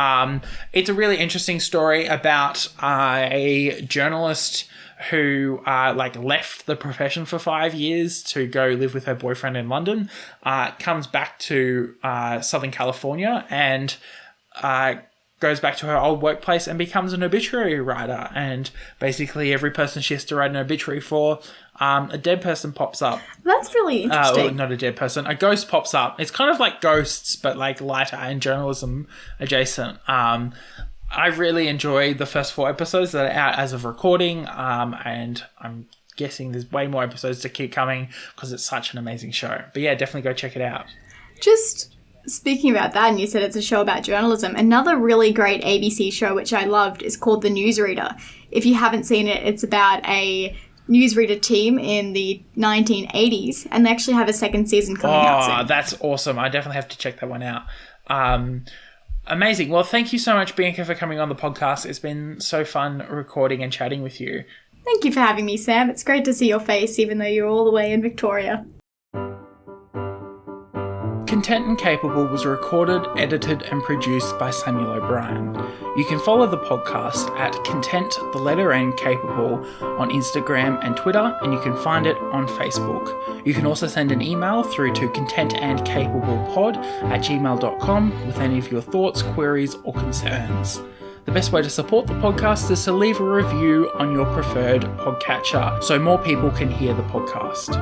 Speaker 4: it's a really interesting story about a journalist who left the profession for 5 years to go live with her boyfriend in London, comes back to Southern California and goes back to her old workplace and becomes an obituary writer. And basically every person she has to write an obituary for, a dead person pops up.
Speaker 5: That's really interesting.
Speaker 4: Not a dead person. A ghost pops up. It's kind of like Ghosts, but like lighter and journalism adjacent. I really enjoyed the first 4 episodes that are out as of recording. And I'm guessing there's way more episodes to keep coming because it's such an amazing show. But yeah, definitely go check it out.
Speaker 5: Just speaking about that, and you said it's a show about journalism, another really great ABC show which I loved is called The Newsreader. If you haven't seen it, it's about a newsreader team in the 1980s, and they actually have a second season coming out soon.
Speaker 4: Oh, that's awesome. I definitely have to check that one out. Amazing. Well, thank you so much, Bianca, for coming on the podcast. It's been so fun recording and chatting with you.
Speaker 5: Thank you for having me, Sam. It's great to see your face, even though you're all the way in Victoria.
Speaker 4: Content and Capable was recorded, edited and produced by Samuel O'Brien. You can follow the podcast at Content, the letter N, Capable on Instagram and Twitter, and you can find it on Facebook. You can also send an email through to contentandcapablepod@gmail.com with any of your thoughts, queries or concerns. The best way to support the podcast is to leave a review on your preferred podcatcher so more people can hear the podcast.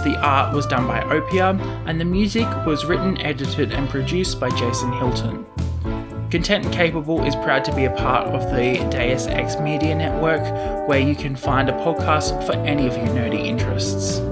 Speaker 4: The art was done by Opia, and the music was written, edited and produced by Jason Hilton. Content and Capable is proud to be a part of the Deus Ex Media Network, where you can find a podcast for any of your nerdy interests.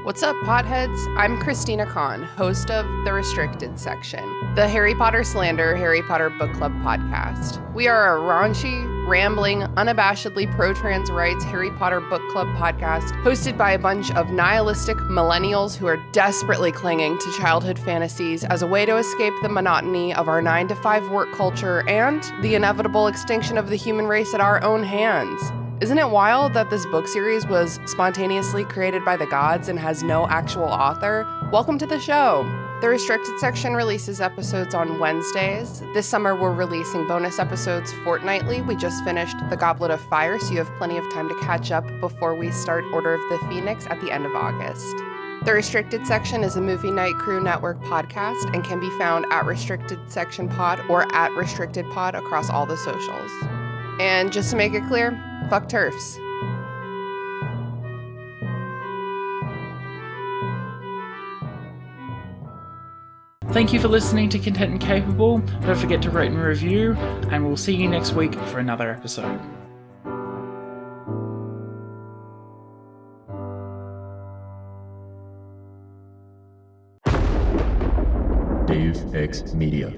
Speaker 6: What's up, potheads? I'm Christina Kahn, host of The Restricted Section, the Harry Potter Slander Harry Potter Book Club podcast. We are a raunchy, rambling, unabashedly pro-trans rights Harry Potter Book Club podcast hosted by a bunch of nihilistic millennials who are desperately clinging to childhood fantasies as a way to escape the monotony of our 9-to-5 work culture and the inevitable extinction of the human race at our own hands. Isn't it wild that this book series was spontaneously created by the gods and has no actual author? Welcome to the show. The Restricted Section releases episodes on Wednesdays. This summer we're releasing bonus episodes fortnightly. We just finished The Goblet of Fire, so you have plenty of time to catch up before we start Order of the Phoenix at the end of August. The Restricted Section is a Movie Night Crew Network podcast and can be found at Restricted Section Pod or at Restricted Pod across all the socials. And just to make it clear, fuck TERFs.
Speaker 4: Thank you for listening to Content and Capable. Don't forget to rate and review, and we'll see you next week for another episode.
Speaker 3: Deus Ex Media.